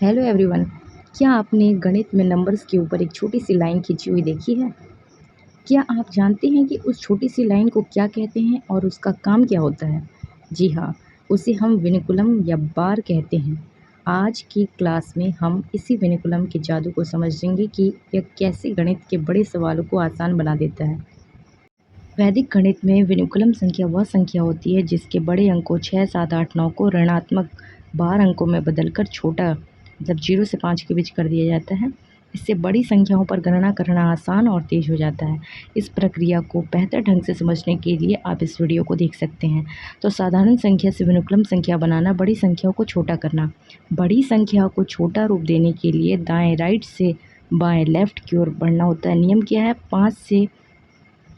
Hello everyone. क्या आपने गणित में नंबर्स के ऊपर एक छोटी सी लाइन खींची हुई देखी है? क्या आप जानते हैं कि उस छोटी सी लाइन को क्या कहते हैं और उसका काम क्या होता है? जी हाँ, उसे हम विनिकुलम या बार कहते हैं। आज की क्लास में हम इसी विनिकुलम के जादू को समझेंगे कि यह कैसे गणित के बड़े सवालों को आसान बना देता है। वैदिक गणित में विनिकुलम संख्या वह संख्या होती है जिसके बड़े अंकों 6, 7, 8, 9 को ऋणात्मक बार अंकों में बदलकर छोटा मतलब 0 से 5 के बीच कर दिया जाता है। इससे बड़ी संख्याओं पर गणना करना आसान और तेज़ हो जाता है। इस प्रक्रिया को बेहतर ढंग से समझने के लिए आप इस वीडियो को देख सकते हैं। तो साधारण संख्या से विनिकुलम संख्या बनाना, बड़ी संख्याओं को छोटा करना। बड़ी संख्या को छोटा रूप देने के लिए दाएं राइट से बाएं लेफ्ट की ओर बढ़ना होता है। नियम क्या है? 5 से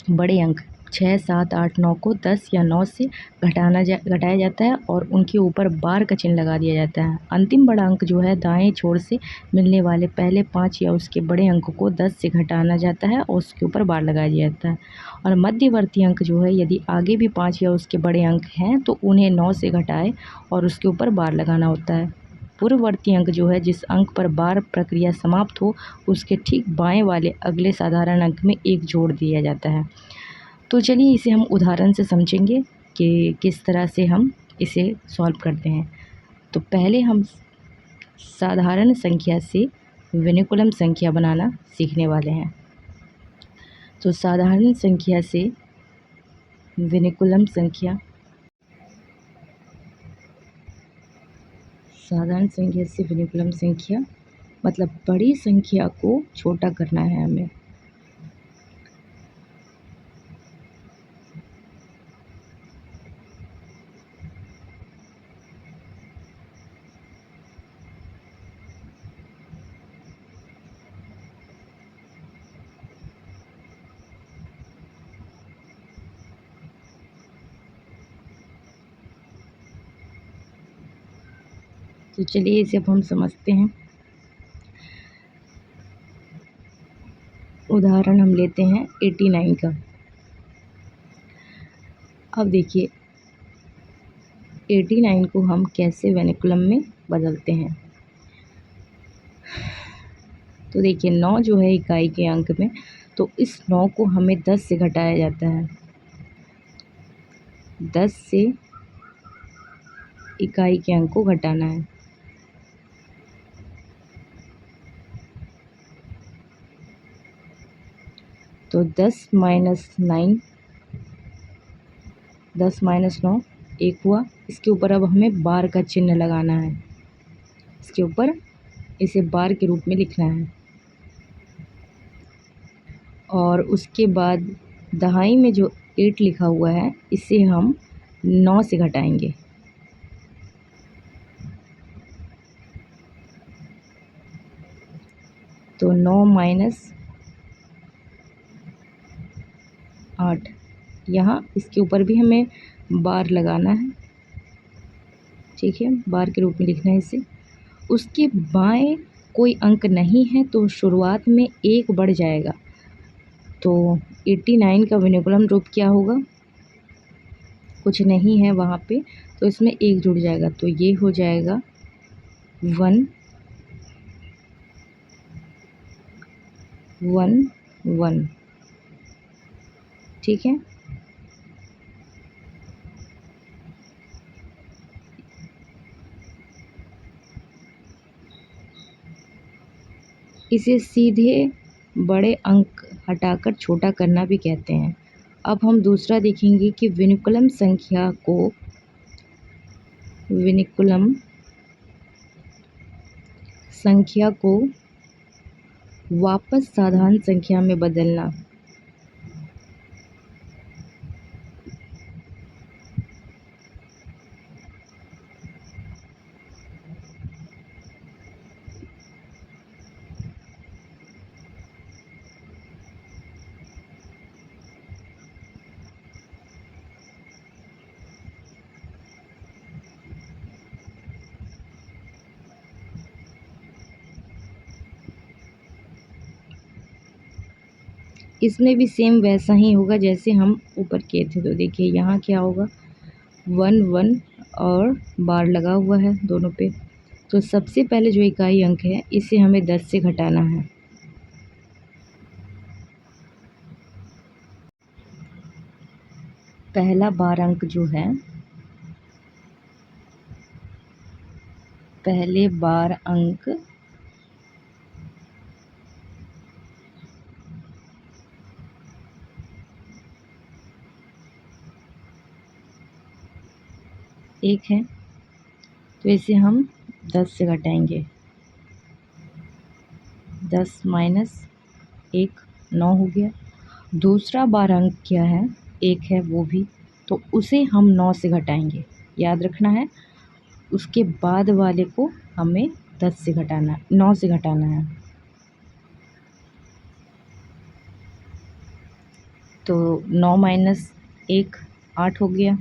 बड़े अंक 6, 7, 8, 9 को 10 या 9 से घटाया जाता है और उनके ऊपर बार का चिन्ह लगा दिया जाता है। अंतिम बड़ा अंक जो है दाएं छोर से मिलने वाले पहले 5 या उसके बड़े अंक को 10 से घटाना जाता है और उसके ऊपर बार लगाया जाता है। और मध्यवर्ती अंक जो है, यदि आगे भी 5 या उसके बड़े अंक हैं तो उन्हें 9 से घटाए और उसके ऊपर बार लगाना होता है। पूर्ववर्ती अंक जो है, जिस अंक पर बार प्रक्रिया समाप्त हो उसके ठीक बाएं वाले अगले साधारण अंक में 1 जोड़ दिया जाता है। तो चलिए इसे हम उदाहरण से समझेंगे कि किस तरह से हम इसे सॉल्व करते हैं। तो पहले हम साधारण संख्या से विनिकुलम संख्या बनाना सीखने वाले हैं। तो साधारण संख्या से विनिकुलम संख्या मतलब बड़ी संख्या को छोटा करना है हमें। तो चलिए इसे अब हम समझते हैं। उदाहरण हम लेते हैं 89 का। अब देखिए 89 को हम कैसे विनिकुलम में बदलते हैं। तो देखिए 9 जो है इकाई के अंक में, तो इस 9 को हमें 10 से घटाया जाता है। 10 से इकाई के अंक को घटाना है। तो 10 माइनस 9 1 हुआ। इसके ऊपर अब हमें बार का चिन्ह लगाना है। इसके ऊपर इसे बार के रूप में लिखना है और उसके बाद दहाई में जो 8 लिखा हुआ है इसे हम 9 से घटाएंगे। तो 9 माइनस 8, यहाँ इसके ऊपर भी हमें बार लगाना है। ठीक है, बार के रूप में लिखना है इसे। उसके बाएं कोई अंक नहीं है तो शुरुआत में 1 बढ़ जाएगा। तो 89 का विनिकुलम रूप क्या होगा? कुछ नहीं है वहाँ पे, तो इसमें 1 जुड़ जाएगा। तो ये हो जाएगा 1 1 1। ठीक है, इसे सीधे बड़े अंक हटाकर छोटा करना भी कहते हैं। अब हम दूसरा देखेंगे कि विनिकुलम संख्या को वापस साधारण संख्या में बदलना। इसमें भी सेम वैसा ही होगा जैसे हम ऊपर किए थे। तो देखिए यहाँ क्या होगा, 1 1 और बार लगा हुआ है दोनों पे। तो सबसे पहले जो इकाई अंक है इसे हमें 10 से घटाना है। पहला बार अंक जो है, पहले बार अंक एक है, तो इसे हम 10 से घटाएंगे। 10 माइनस 1 9 हो गया। दूसरा बार अंक क्या है, 1 है वो भी, तो उसे हम 9 से घटाएंगे। याद रखना है, उसके बाद वाले को हमें 10 से घटाना, 9 से घटाना है। तो 9 माइनस 1 8 हो गया।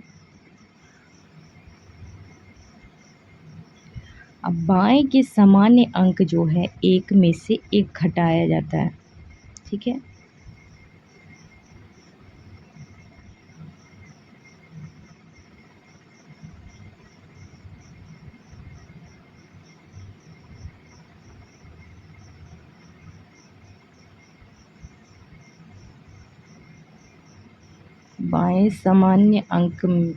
अब बाएं के सामान्य अंक जो है 1 में से 1 घटाया जाता है, ठीक है। बाएं सामान्य अंक में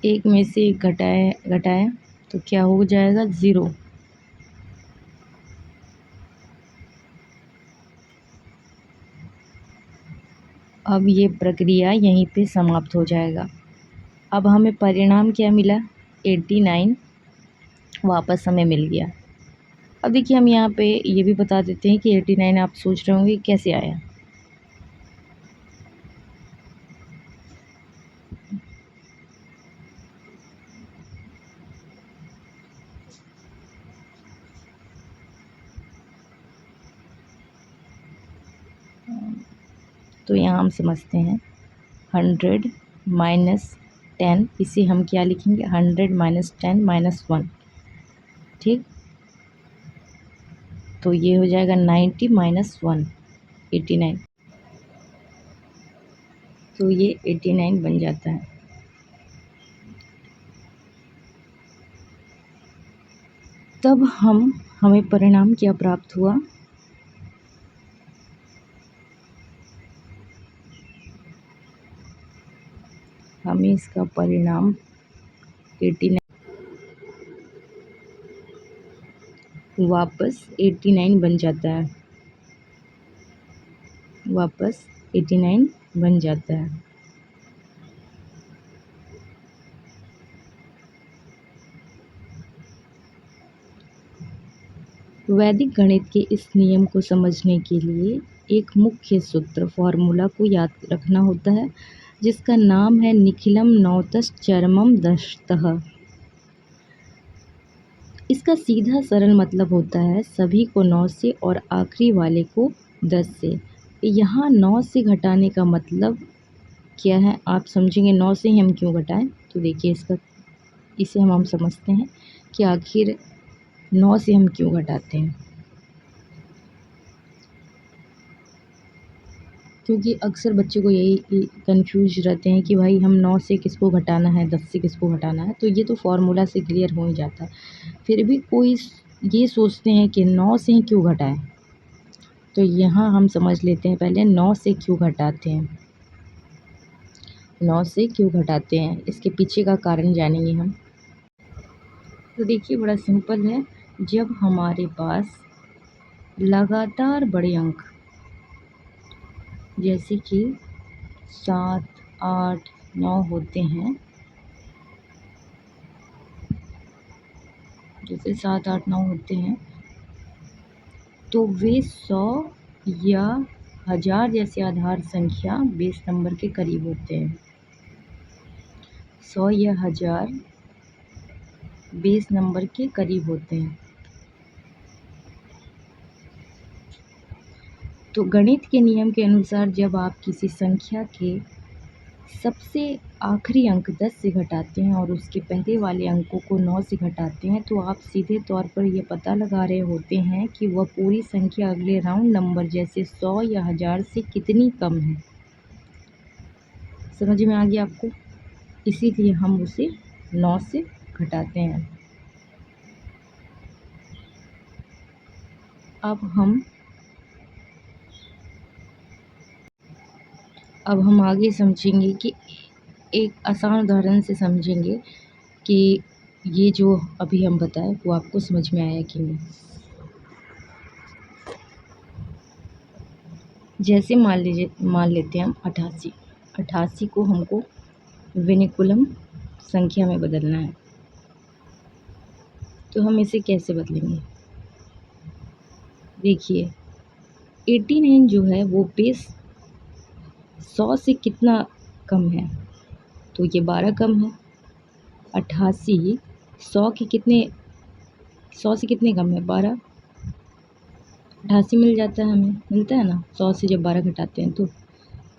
एक में से एक घटाया तो क्या हो जाएगा, 0। अब ये प्रक्रिया यहीं पे समाप्त हो जाएगा। अब हमें परिणाम क्या मिला, 89 वापस हमें मिल गया। अब देखिए हम यहाँ पे ये भी बता देते हैं कि 89 आप सोच रहे होंगे कैसे आया। तो यहाँ हम समझते हैं 100 माइनस 10, इसे हम क्या लिखेंगे, 100 माइनस 10 माइनस 1, ठीक। तो ये हो जाएगा 90 माइनस 1, 89। तो ये 89 बन जाता है। तब हमें परिणाम क्या प्राप्त हुआ, हमें इसका परिणाम 89 वापस 89 बन जाता है, वापस 89 बन जाता है। वैदिक गणित के इस नियम को समझने के लिए एक मुख्य सूत्र फॉर्मूला को याद रखना होता है, जिसका नाम है निखिलम नौतश्चरमम दशतः। इसका सीधा सरल मतलब होता है सभी को 9 से और आखिरी वाले को 10 से। यहाँ 9 से घटाने का मतलब क्या है आप समझेंगे, 9 से ही हम क्यों घटाएं। तो देखिए इसे हम समझते हैं कि आखिर 9 से हम क्यों घटाते हैं। क्योंकि अक्सर बच्चे को यही कंफ्यूज रहते हैं कि भाई हम 9 से किसको घटाना है, 10 से किसको घटाना है। तो ये तो फार्मूला से क्लियर हो ही जाता है, फिर भी कोई ये सोचते हैं कि 9 से ही क्यों घटाएं। तो यहाँ हम समझ लेते हैं पहले 9 से क्यों घटाते हैं, 9 से क्यों घटाते हैं, इसके पीछे का कारण जानेंगे हम। तो देखिए बड़ा सिंपल है, जब हमारे पास लगातार बड़े अंक जैसे कि 7 8 9 होते हैं, जैसे 7 8 9 होते हैं, तो वे 100 या 1000 जैसे आधार संख्या बेस नंबर के करीब होते हैं। 100 या 1000 बेस नंबर के करीब होते हैं। तो गणित के नियम के अनुसार जब आप किसी संख्या के सबसे आखिरी अंक 10 से घटाते हैं और उसके पहले वाले अंकों को 9 से घटाते हैं तो आप सीधे तौर पर ये पता लगा रहे होते हैं कि वह पूरी संख्या अगले राउंड नंबर जैसे 100 या 1000 से कितनी कम है। समझ में आ गया आपको? इसीलिए हम उसे 9 से घटाते हैं। अब हम आगे समझेंगे कि एक आसान उदाहरण से समझेंगे कि ये जो अभी हम बताए वो आपको समझ में आया कि नहीं। जैसे मान लेते हैं हम 88। 88 को हमको विनिकुलम संख्या में बदलना है, तो हम इसे कैसे बदलेंगे? देखिए 89 जो है वो बेस 100 से कितना कम है, तो ये 12 कम है। 88 100 से कितने कम है? 12। 88 मिल जाता है, हमें मिलता है ना 100 से जब 12 घटाते हैं तो।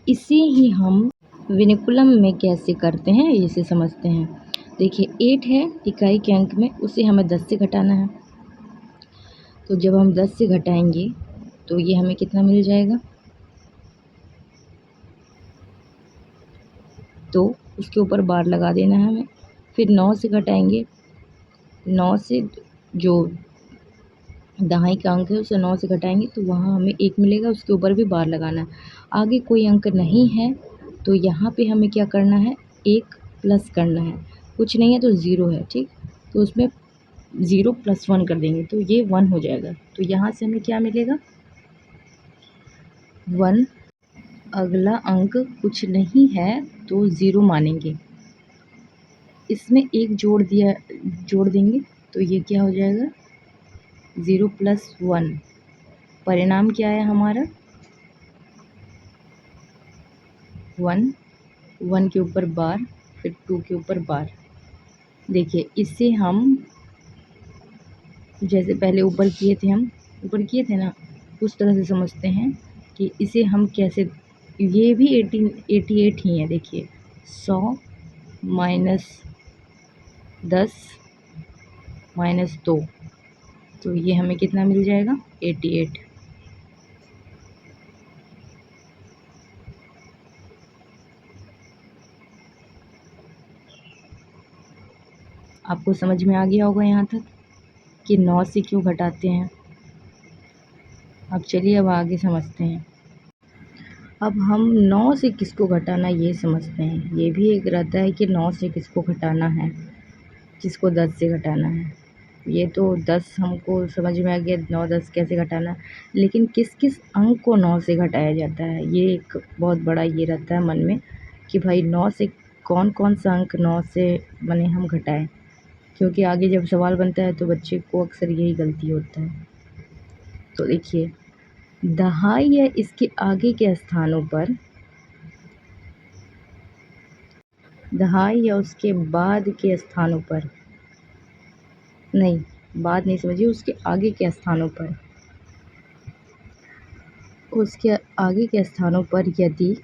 इसे ही हम विनिकुलम में कैसे करते हैं इसे समझते हैं। देखिए 8 है इकाई के अंक में, उसे हमें 10 से घटाना है। तो जब हम 10 से घटाएंगे तो ये हमें कितना मिल जाएगा? तो उसके ऊपर बार लगा देना है हमें। फिर 9 से घटाएंगे, 9 से जो दहाई का अंक है उसे 9 से घटाएंगे तो वहाँ हमें 1 मिलेगा, उसके ऊपर भी बार लगाना है। आगे कोई अंक नहीं है तो यहाँ पे हमें क्या करना है? 1 प्लस करना है। कुछ नहीं है तो 0 है, ठीक। तो उसमें 0 + 1 कर देंगे तो ये 1 हो जाएगा। तो यहाँ से हमें क्या मिलेगा? 1। अगला अंक कुछ नहीं है तो 0 मानेंगे, इसमें 1 जोड़ देंगे तो ये क्या हो जाएगा? 0 + 1। परिणाम क्या है हमारा? 1। 1 के ऊपर बार, फिर 2 के ऊपर बार। देखिए इसे हम जैसे पहले ऊपर किए थे ना, उस तरह से समझते हैं कि इसे हम कैसे। ये भी 88 ही है। देखिए 100 - 10 - 2, तो ये हमें कितना मिल जाएगा? 88। आपको समझ में आ गया होगा यहाँ तक कि 9 से क्यों घटाते हैं। अब चलिए अब आगे समझते हैं। अब हम 9 से किसको घटाना ये समझते हैं। ये भी एक रहता है कि 9 से किसको घटाना है, किसको 10 से घटाना है। ये तो 10 हमको समझ में आ गया, 9 10 कैसे घटाना है। लेकिन किस किस अंक को 9 से घटाया जाता है, ये एक बहुत बड़ा ये रहता है मन में कि भाई 9 से कौन कौन सा अंक 9 से बने हम घटाएं। क्योंकि आगे जब सवाल बनता है तो बच्चे को अक्सर यही गलती होता है। तो देखिए दहाई या इसके आगे के स्थानों पर, दहाई या उसके बाद के स्थानों पर नहीं, बाद नहीं समझिए, उसके आगे के स्थानों पर, उसके आगे के स्थानों पर यदि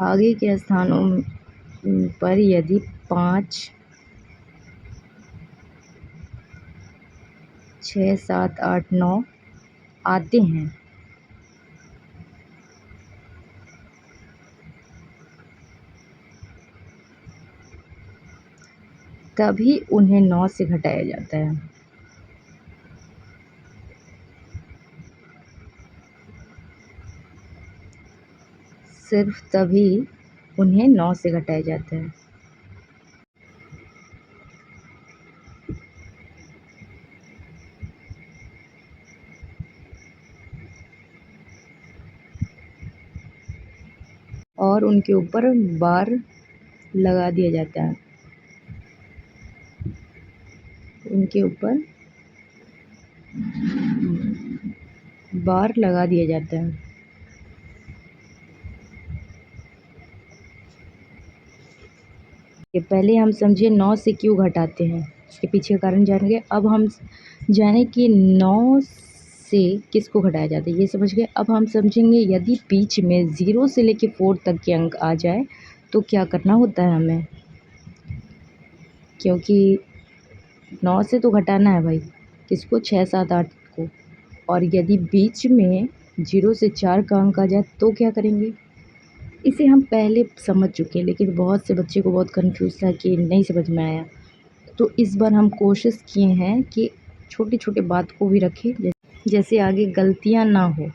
आगे के स्थानों पर यदि 5 6 7 8 9 आते हैं तभी उन्हें 9 से घटाया जाता है। सिर्फ तभी उन्हें 9 से घटाया जाता है। और उनके ऊपर बार लगा दिया जाता है। उनके ऊपर बार लगा दिया जाता है। ये पहले हम समझे 9 से क्यों घटाते हैं। इसके पीछे का कारण जान गए। अब हम जाने कि 9 से किसको घटाया जाता है, ये समझ गए। अब हम समझेंगे यदि बीच में 0 से लेके 4 तक के अंक आ जाए तो क्या करना होता है हमें, क्योंकि 9 से तो घटाना है भाई किसको, 6, 7, 8 को। और यदि बीच में 0 से 4 का अंक आ जाए तो क्या करेंगे। इसे हम पहले समझ चुके हैं, लेकिन बहुत से बच्चे को बहुत कंफ्यूज था कि नहीं समझ में आया। तो इस बार हम कोशिश किए हैं कि छोटी छोटी बात को भी रखें, जैसे आगे गलतियां ना हो,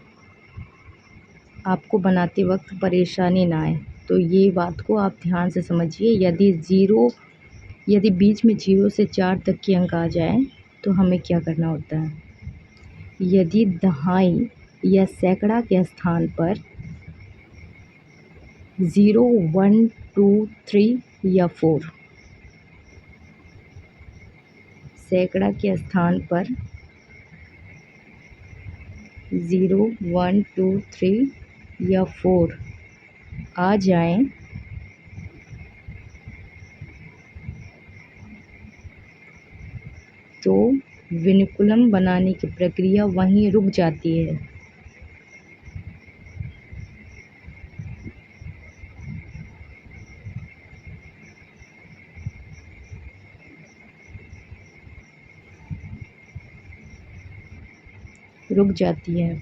आपको बनाते वक्त परेशानी ना आए। तो ये बात को आप ध्यान से समझिए। यदि बीच में 0 से 4 तक के अंक आ जाए तो हमें क्या करना होता है। यदि दहाई या सैकड़ा के स्थान पर 0, 1, 2, 3 या 4, सैकड़ा के स्थान पर 0, 1, 2, 3 या 4 आ जाएं तो विनकुलम बनाने की प्रक्रिया वहीं रुक जाती है। रुक जाती है।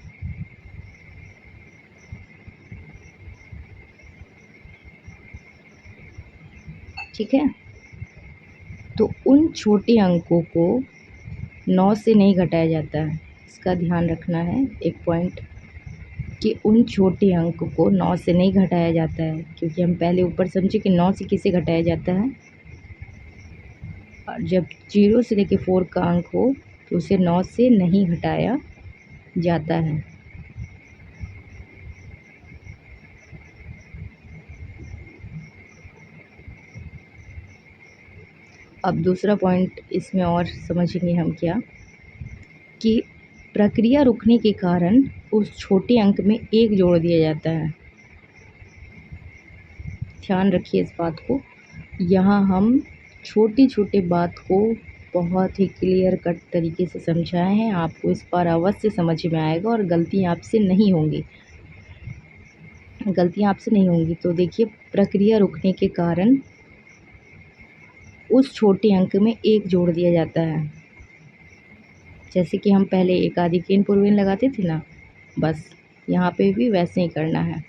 ठीक है, तो उन छोटे अंकों को 9 से नहीं घटाया जाता है। इसका ध्यान रखना है एक पॉइंट, कि उन छोटे अंक को 9 से नहीं घटाया जाता है, क्योंकि हम पहले ऊपर समझे कि 9 से किसे घटाया जाता है। और जब 0 से लेके 4 का अंक हो तो उसे 9 से नहीं घटाया जाता है। अब दूसरा पॉइंट इसमें और समझेंगे हम क्या, कि प्रक्रिया रुकने के कारण उस छोटे अंक में 1 जोड़ दिया जाता है। ध्यान रखिए इस बात को। यहाँ हम छोटी छोटी बात को बहुत ही क्लियर कट तरीके से समझाए हैं। आपको इस बार अवश्य समझ में आएगा और गलतियाँ आपसे नहीं होंगी। तो देखिए, प्रक्रिया रुकने के कारण उस छोटे अंक में 1 जोड़ दिया जाता है। जैसे कि हम पहले एकाधिकेन पूर्वेन लगाते थे ना, बस यहाँ पे भी वैसे ही करना है।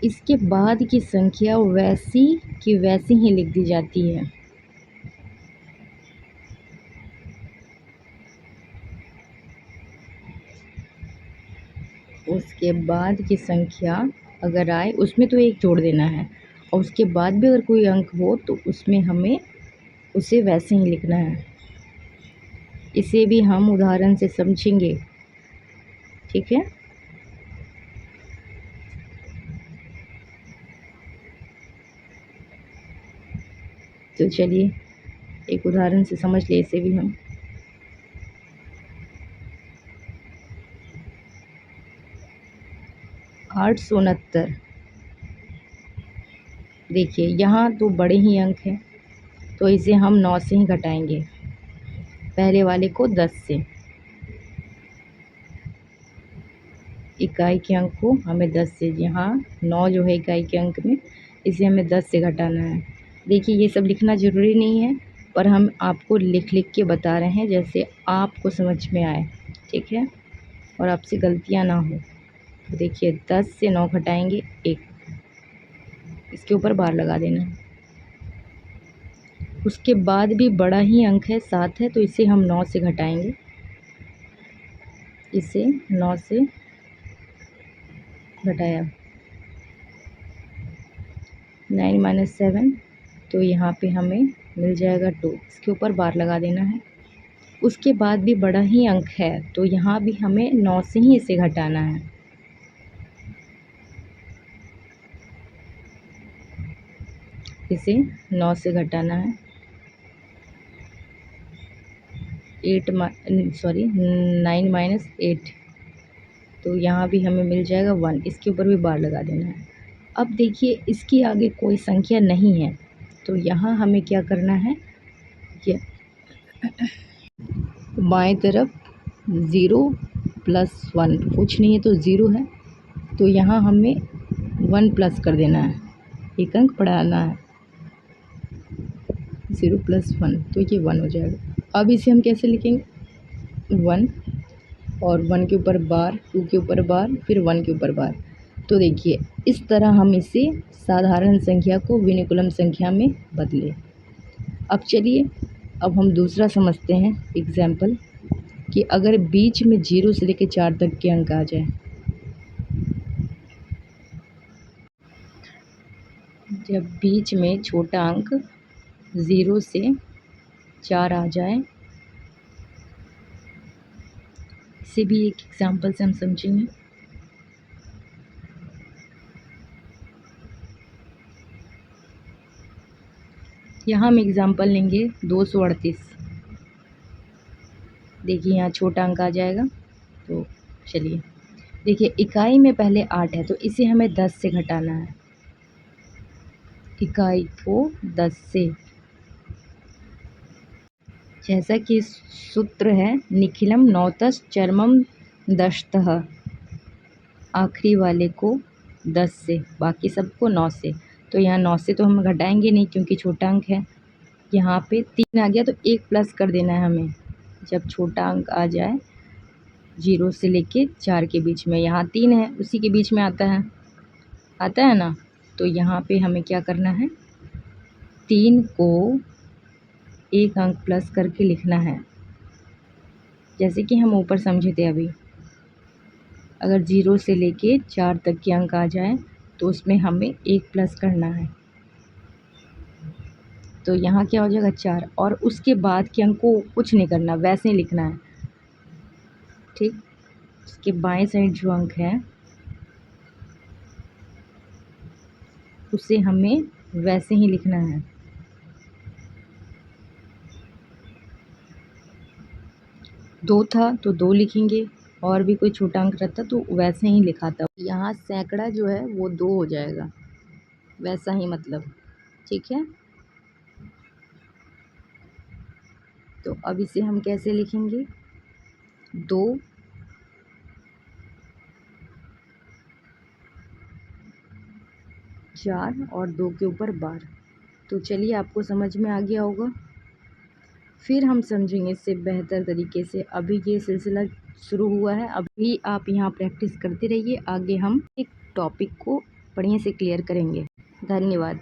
इसके बाद की संख्या वैसी की वैसी ही लिख दी जाती है। उसके बाद की संख्या अगर आए उसमें तो 1 जोड़ देना है, और उसके बाद भी अगर कोई अंक हो तो उसमें हमें उसे वैसे ही लिखना है। इसे भी हम उदाहरण से समझेंगे। ठीक है, तो चलिए एक उदाहरण से समझ ले इसे भी हम। 869। देखिए यहाँ तो बड़े ही अंक हैं, तो इसे हम 9 से ही घटाएंगे, पहले वाले को 10 से। इकाई के अंक को हमें 10 से, यहाँ 9 जो है इकाई के अंक में, इसे हमें 10 से घटाना है। देखिए ये सब लिखना ज़रूरी नहीं है, पर हम आपको लिख लिख के बता रहे हैं जैसे आपको समझ में आए। ठीक है, और आपसे गलतियाँ ना हो। तो देखिए 10 से 9 घटाएंगे 1, इसके ऊपर बार लगा देना है। उसके बाद भी बड़ा ही अंक है 7 है, तो इसे हम 9 से घटाएंगे। इसे 9 से घटाया, 9 - 7, तो यहाँ पे हमें मिल जाएगा 2, इसके ऊपर बार लगा देना है। उसके बाद भी बड़ा ही अंक है, तो यहाँ भी हमें 9 से ही इसे घटाना है। इसे 9 से घटाना है। 9 माइनस 8, तो यहाँ भी हमें मिल जाएगा 1। इसके ऊपर भी बार लगा देना है। अब देखिए इसके आगे कोई संख्या नहीं है, तो यहाँ हमें क्या करना है, ये बाएं तरफ 0 प्लस 1, कुछ नहीं है तो 0 है, तो यहाँ हमें 1 प्लस कर देना है, एक अंक बढ़ाना है। 0 प्लस 1, तो ये 1 हो जाएगा। अब इसे हम कैसे लिखेंगे, 1 और 1 के ऊपर बार, 2 के ऊपर बार, फिर 1 के ऊपर बार। तो देखिए इस तरह हम इसे साधारण संख्या को विनिकुलम संख्या में बदले। अब चलिए अब हम दूसरा समझते हैं एग्जाम्पल, कि अगर बीच में 0 से लेकर 4 तक के अंक आ जाए, जब बीच में छोटा अंक 0 से 4 आ जाए, इसे भी एक एग्जाम्पल से हम समझेंगे। यहाँ हम एग्जाम्पल लेंगे 238। देखिए यहाँ छोटा अंक आ जाएगा, तो चलिए देखिए इकाई में पहले 8 है, तो इसे हमें 10 से घटाना है, इकाई को 10 से। जैसा कि सूत्र है निखिलम नौतस चरमम दशतः, आखिरी वाले को 10 से, बाकी सबको 9 से। तो यहाँ 9 से तो हम घटाएंगे नहीं क्योंकि छोटा अंक है। यहाँ पे 3 आ गया तो 1 प्लस कर देना है हमें, जब छोटा अंक आ जाए 0 से लेके 4 के बीच में। यहाँ 3 है, उसी के बीच में आता है ना, तो यहाँ पे हमें क्या करना है, 3 को 1 अंक प्लस करके लिखना है, जैसे कि हम ऊपर समझे थे अभी। अगर 0 से लेके 4 तक के अंक आ जाए तो उसमें हमें 1 प्लस करना है, तो यहाँ क्या हो जाएगा 4, और उसके बाद के अंक को कुछ नहीं करना, वैसे ही लिखना है, ठीक। उसके बाएं साइड जो अंक है उसे हमें वैसे ही लिखना है। दो था तो 2 लिखेंगे, और भी कोई छोटा अंक रहता तो वैसे ही लिखा था। यहाँ सैकड़ा जो है वो 2 हो जाएगा, वैसा ही मतलब, ठीक है। तो अब इसे हम कैसे लिखेंगे, 2 4 और 2 के ऊपर बार। तो चलिए आपको समझ में आ गया होगा। फिर हम समझेंगे इससे बेहतर तरीके से। अभी ये सिलसिला शुरू हुआ है, अभी आप यहाँ प्रैक्टिस करते रहिए, आगे हम एक टॉपिक को बढ़िया से क्लियर करेंगे। धन्यवाद।